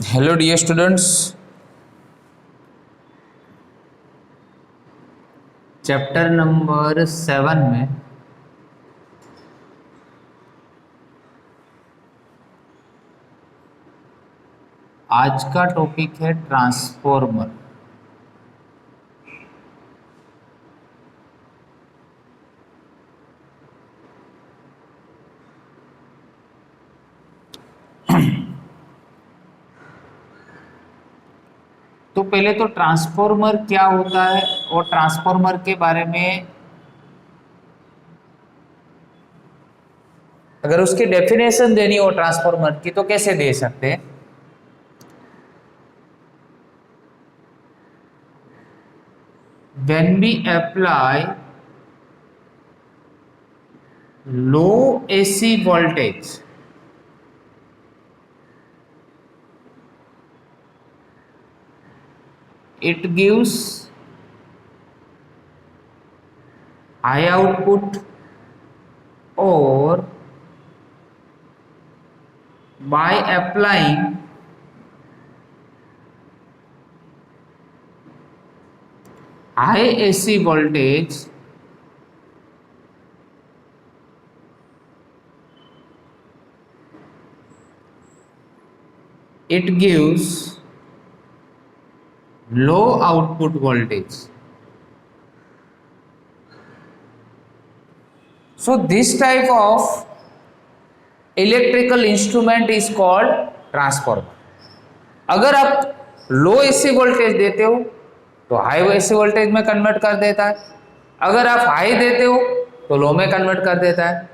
Hello dear students, chapter number 7 में आज का टॉपिक है ट्रांसफॉर्मर। तो पहले तो ट्रांसफॉर्मर क्या होता है और ट्रांसफॉर्मर के बारे में अगर उसकी डेफिनेशन देनी हो ट्रांसफॉर्मर की तो कैसे दे सकते हैं। When we apply low AC voltage, it gives high output, or by applying high AC voltage, it gives low output voltage. So this type of electrical instrument is called transformer. अगर आप लो AC voltage देते हो तो high AC voltage में convert कर देता है, अगर आप हाई देते हो तो लो में कन्वर्ट कर देता है।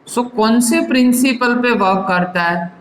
सो कौन से प्रिंसिपल पे वर्क करता है?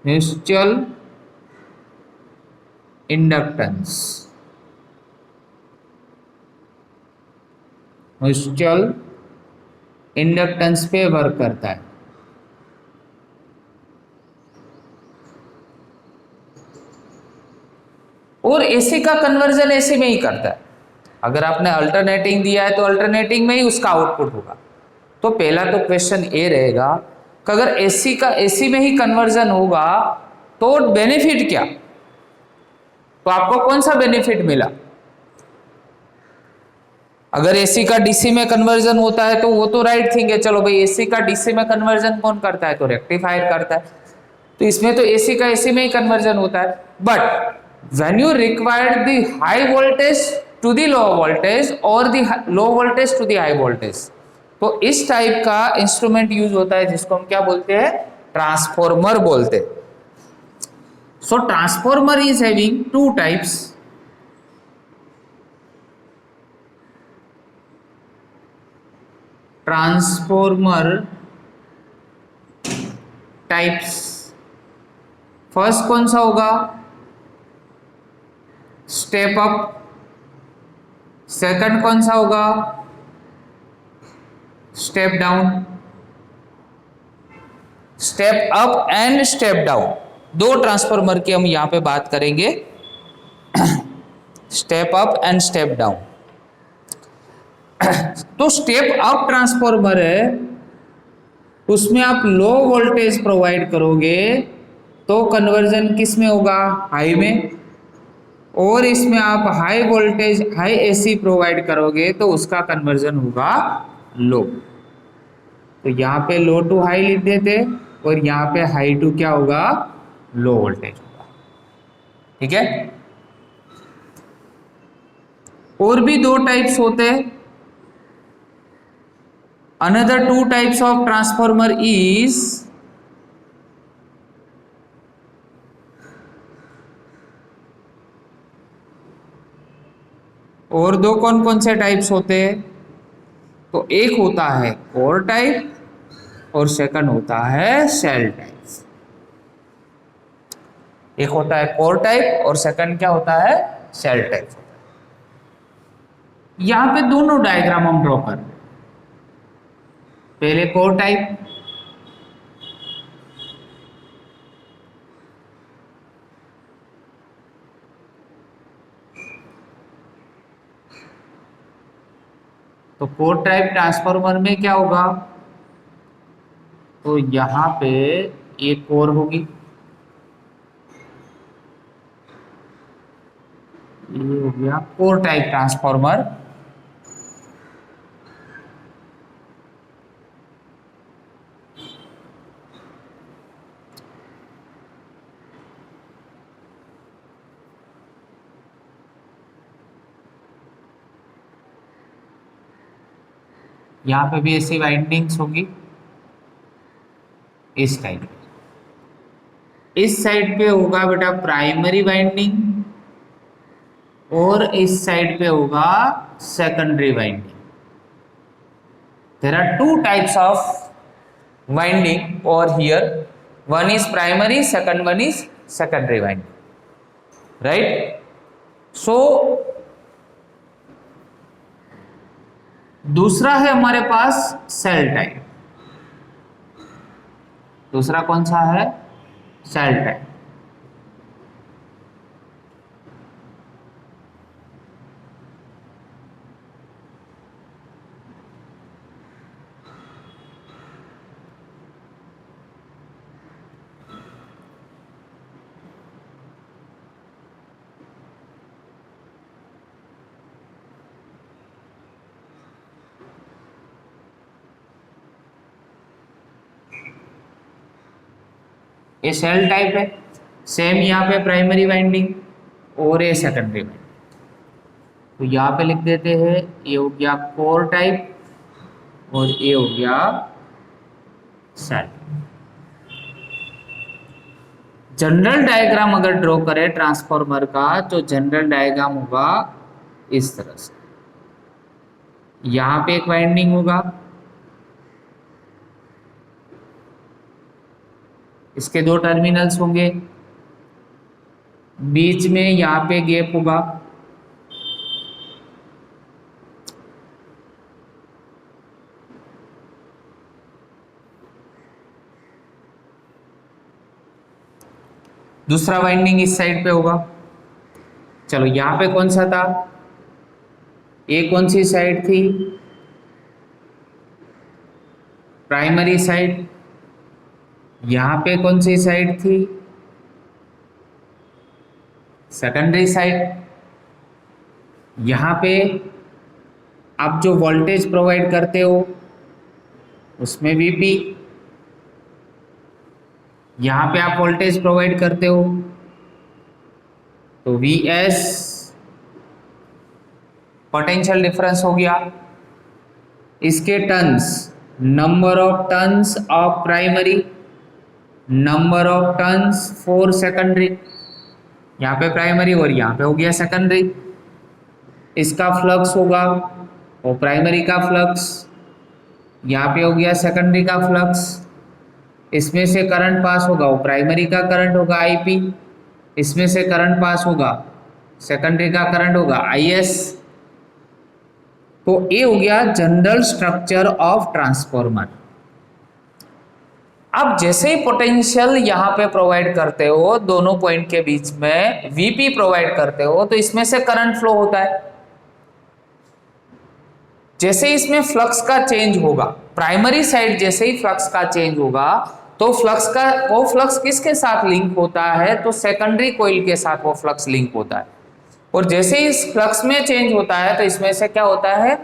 Mutual inductance. म्यूचुअल इंडक्टेंस पे वर्क करता है। और एसी का कन्वर्जन एसी में ही करता है। अगर आपने अल्टरनेटिंग दिया है तो अल्टरनेटिंग में ही उसका आउटपुट होगा। तो पहला तो क्वेश्चन ये रहेगा कि अगर एसी का एसी में ही कन्वर्जन होगा तो बेनिफिट क्या? तो आपको कौन सा बेनिफिट मिला? अगर एसी का डीसी में कन्वर्जन होता है तो वो तो राइट थिंग है, चलो भाई एसी का डीसी में कन्वर्जन कौन करता है? तो रेक्टिफायर करता है। तो इसमें तो एसी का एसी में ही कन्वर्जन होता है। But when you required the high voltage to the low voltage और the low voltage to the high voltage, तो इस टाइप का इंस्ट्रूमेंट यूज होता है जिसको हम क्या बोलते हैं? ट्रांसफॉर्मर बोलते हैं। So transformer is having two types. Transformer types, first कौन सा होगा? Step up. सेकंड कौन सा होगा? Step down. Step up and step down, दो ट्रांसफॉर्मर की हम यहां पे बात करेंगे, step up and step down. तो स्टेप अप ट्रांसफॉर्मर है, उसमें आप लो वोल्टेज प्रोवाइड करोगे तो कन्वर्जन किस में होगा? हाई में। और इसमें आप high voltage high AC provide करोगे तो उसका कन्वर्जन होगा लो। तो यहाँ पे लो टू हाई लिख देते और यहाँ पे हाई टू क्या होगा? लो वोल्टेज होगा। ठीक है। और भी दो टाइप्स होते हैं। Another to types of transformer is और दो कौन कौन से टाइप्स होते हैं? तो एक होता है कोर टाइप और सेकंड होता है शेल टाइप। एक होता है कोर टाइप और सेकंड क्या होता है? Shell type. यहां पे दोनों डायग्राम हम ड्रॉ कर रहे हैं। पहले कोर टाइप, तो कोर टाइप ट्रांसफार्मर में क्या होगा, तो यहां पे एक कोर होगी, ये हो गया कोर टाइप ट्रांसफार्मर। यहां पे भी ऐसी वाइंडिंग्स होगी इस टाइप। इस साइड पे होगा बेटा प्राइमरी वाइंडिंग और इस साइड पे होगा secondary winding. There are two types of winding और here one is primary, second one is secondary winding, right. So दूसरा है हमारे पास सेल टाइप। दूसरा कौन सा है, सेल टाइप। ये सेल टाइप है, सेम यहाँ पे प्राइमरी वाइंडिंग और ये सेकेंडरी वाइंडिंग। तो यहाँ पे लिख देते हैं ये हो गया कोर टाइप और ये हो गया सेल। जनरल डायग्राम अगर ड्रॉ करें ट्रांसफार्मर का तो जनरल डायग्राम होगा इस तरह से। यहाँ पे एक वाइंडिंग होगा, इसके दो टर्मिनल्स होंगे, बीच में यहाँ पे गैप होगा, दूसरा वाइंडिंग इस साइड पे होगा। चलो यहाँ पे कौन सा था, ये कौन सी साइड थी, प्राइमरी साइड। यहाँ पे कौन सी साइड थी, सेकेंडरी साइड। यहाँ पे आप जो वोल्टेज प्रोवाइड करते हो उसमें वीपी, यहाँ पे आप वोल्टेज प्रोवाइड करते हो तो वीएस, पोटेंशियल डिफरेंस हो गया। इसके turns, number of turns of primary, number of turns for secondary. यहाँ पे प्राइमरी और यहाँ पे हो गया सेकेंडरी। इसका फ्लक्स होगा और प्राइमरी का फ्लक्स, यहाँ पे हो गया सेकेंडरी का फ्लक्स। इसमें से करंट पास होगा वो प्राइमरी का करंट होगा आईपी, इसमें से करंट पास होगा सेकेंडरी का करंट होगा आईएस। तो ये हो गया जनरल स्ट्रक्चर ऑफ ट्रांसफार्मर। अब जैसे ही पोटेंशियल यहाँ पे प्रोवाइड करते हो, दोनों पॉइंट के बीच में वीपी प्रोवाइड करते हो तो इसमें से करंट फ्लो होता है। जैसे इसमें फ्लक्स का चेंज होगा, प्राइमरी साइड जैसे ही फ्लक्स का चेंज होगा तो वो फ्लक्स किसके साथ लिंक होता है, तो सेकेंडरी कॉइल के साथ वो फ्लक्स लिंक होता है। और जैसे ही इस फ्लक्स में चेंज होता है तो इसमें से क्या होता है,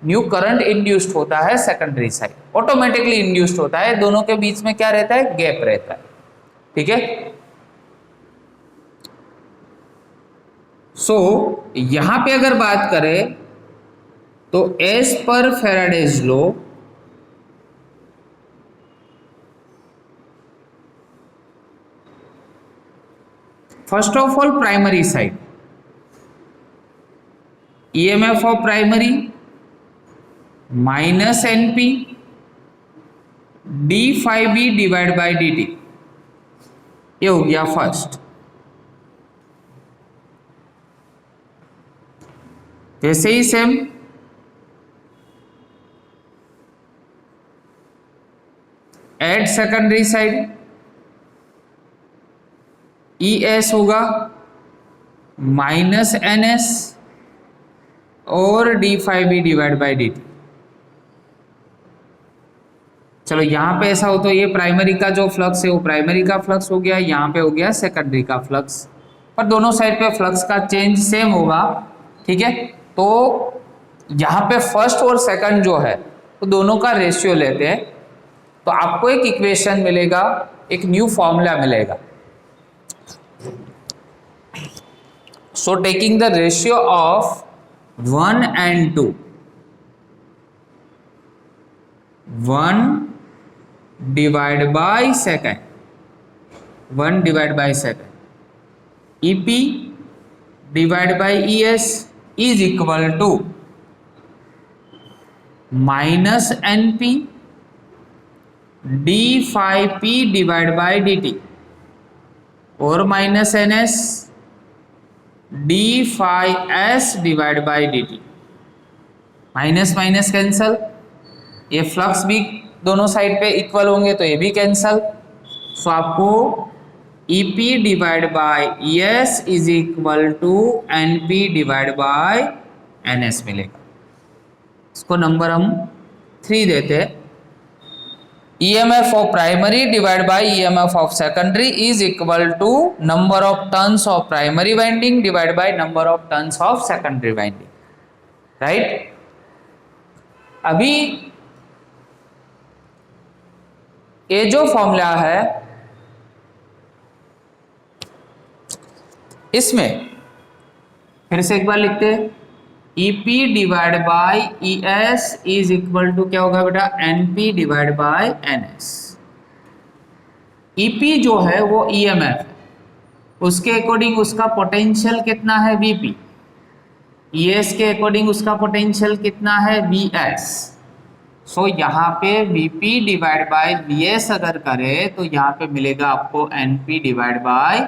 न्यू करंट इंड्यूस्ड होता है सेकेंडरी साइड, ऑटोमेटिकली इंड्यूस्ड होता है। दोनों के बीच में क्या रहता है, गैप रहता है। ठीक है। सो यहां पे अगर बात करें तो as per Faraday's law first of all primary side EMF of primary minus NP D phi B divide by D T, ये हो गया फर्स्ट। वैसे ही same at secondary side E S होगा माइनस एन एस और D phi B divide by D T. चलो यहाँ पे ऐसा हो तो ये प्राइमरी का जो फ्लक्स है वो प्राइमरी का फ्लक्स हो गया, यहाँ पे हो गया सेकेंडरी का फ्लक्स, पर दोनों साइड पे फ्लक्स का चेंज सेम होगा। ठीक है, तो यहाँ पे फर्स्ट और सेकंड जो है तो दोनों का रेशियो लेते हैं, तो आपको एक इक्वेशन मिलेगा, एक न्यू फॉर्मूला मिलेगा। So taking the ratio of 1 and 2, 1 divided by second, 1 divided by second, EP divided by ES is equal to minus NP d phi P divided by dt और minus NS d phi S divided by dt। Minus minus cancel, ये flux भी दोनों side पे equal होंगे तो ये भी cancel. So आपको EP divide by ES is equal to NP divide by NS मिलेगा। इसको नंबर हम 3 देते हैं। EMF of primary divide by EMF of secondary is equal to number of turns of primary winding divide by number of turns of secondary winding, right. अभी ये जो formula है इसमें फिर से एक बार लिखते हैं, EP divide by ES is equal to क्या होगा बेटा, NP divide by NS। EP जो है वो EMF है, उसके अकॉर्डिंग उसका पोटेंशियल कितना है VP, ES के अकॉर्डिंग उसका पोटेंशियल कितना है VS। सो यहाँ पे VP डिवाइड बाय VS अगर करे तो यहाँ पे मिलेगा आपको NP divide by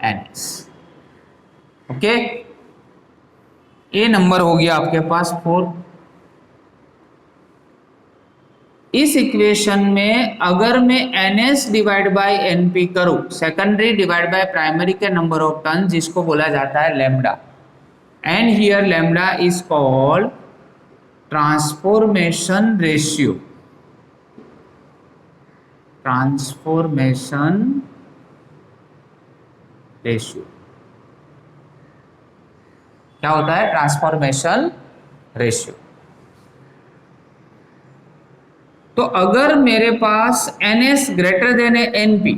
NS। Okay, ये नंबर हो गया आपके पास 4। इस इक्वेशन में अगर मैं NS डिवाइड बाय NP करूं, सेकेंडरी डिवाइड बाय प्राइमरी के नंबर ऑफ टर्न, जिसको बोला जाता है lambda, and here lambda is called transformation ratio, transformation ratio क्या होता है, ट्रांसफॉर्मेशन रेशियो। तो अगर मेरे पास NS ग्रेटर देन NP,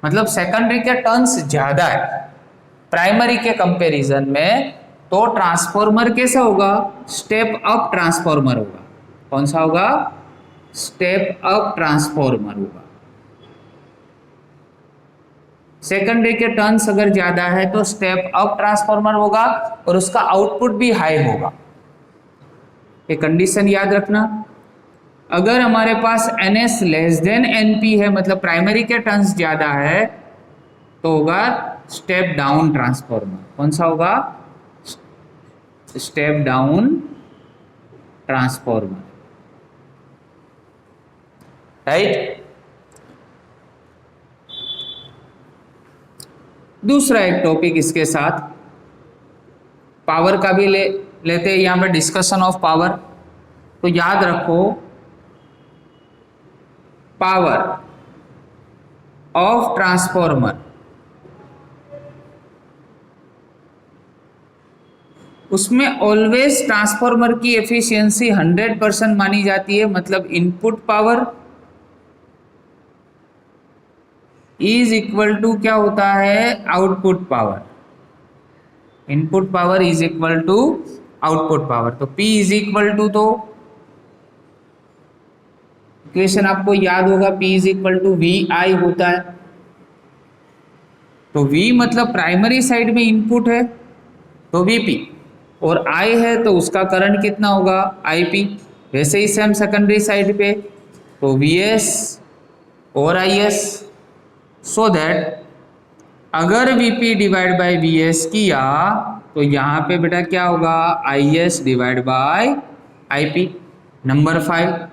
मतलब सेकेंडरी के टर्न्स ज्यादा है प्राइमरी के कंपैरिजन में, तो ट्रांसफॉर्मर कैसा होगा, स्टेप अप ट्रांसफॉर्मर होगा। कौन सा होगा, स्टेप अप ट्रांसफॉर्मर होगा। सेकेंडरी के टर्न्स अगर ज्यादा है तो स्टेप अप ट्रांसफॉर्मर होगा और उसका आउटपुट भी हाई होगा। ये कंडीशन याद रखना। अगर हमारे पास NS लेस देन NP है, मतलब प्राइमरी के टर्न्स ज्यादा है, तो होगा स्टेप डाउन ट्रांसफॉर्मर। कौन सा होगा, स्टेप डाउन ट्रांसफॉर्मर, राइट। दूसरा एक टॉपिक इसके साथ पावर का भी लेते हैं यहां पे, डिस्कशन ऑफ पावर। तो याद रखो, पावर ऑफ ट्रांसफॉर्मर, उसमें ऑलवेज ट्रांसफॉर्मर की एफिशिएंसी 100% मानी जाती है। मतलब input power is equal to क्या होता है, output power. Input power is equal to output power. तो P इज इक्वल टू, तो इक्वेशन आपको याद होगा, P is equal to VI होता है। तो V मतलब प्राइमरी साइड में इनपुट है तो VP, और I है तो उसका करंट कितना होगा, IP। वैसे ही सेम सेकेंडरी साइड पे तो VS और IS। सो दैट अगर VP डिवाइड बाय VS किया तो यहाँ पे बेटा क्या होगा, IS divide by IP। Number 5,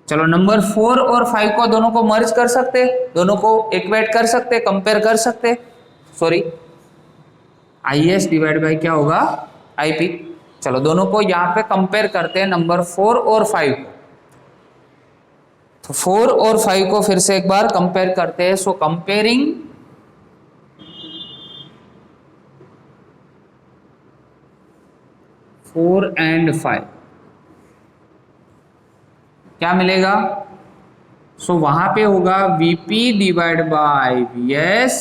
चलो नंबर 4 और 5 को दोनों को मर्ज कर सकते, दोनों को इक्वेट कर सकते, कंपेयर कर सकते। सॉरी, IS डिवाइड बाय क्या होगा, IP। चलो दोनों को यहाँ पे कंपेयर करते हैं, नंबर 4 और 5 को। तो 4 और 5 को फिर से एक बार कंपेयर करते हैं। सो कंपेयरिंग 4 and 5 क्या मिलेगा? सो वहां पे होगा Vp divide by Vs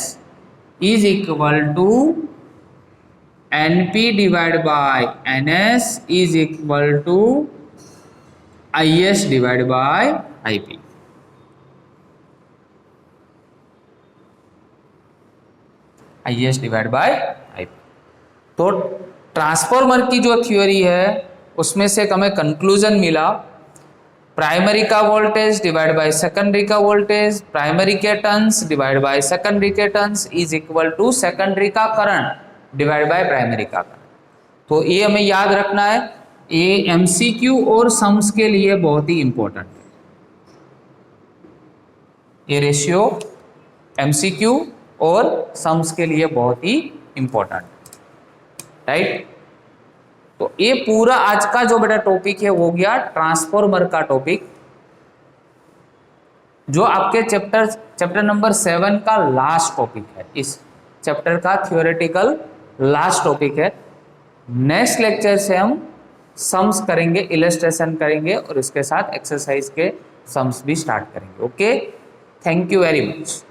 is equal to Np divide by Ns is equal to Is divide by Ip। Is divide by Ip। तो ट्रांसफॉर्मर की जो थ्योरी है उसमें से हमें कंक्लूजन मिला, प्राइमरी का वोल्टेज डिवाइड बाय सेकेंडरी का वोल्टेज, प्राइमरी के टर्न्स डिवाइड बाय सेकेंडरी के turns is equal to secondary का करंट डिवाइड बाय प्राइमरी का करंट। तो ये हमें याद रखना है, ये एमसीक्यू और सम्स के लिए बहुत ही इंपॉर्टेंट है। ये रेशियो एमसीक्यू और सम्स के लिए बहुत ही इंपॉर्टेंट है, राइट। तो ये पूरा आज का जो बेटा टॉपिक है वो गया ट्रांसफॉर्मर का टॉपिक, जो आपके चैप्टर नंबर 7 का लास्ट टॉपिक है। इस चैप्टर का थ्योरेटिकल लास्ट टॉपिक है। नेक्स्ट लेक्चर से हम सम्स करेंगे, इलस्ट्रेशन करेंगे और इसके साथ एक्सरसाइज के सम्स भी स्टार्ट करेंगे। Okay, thank you very much.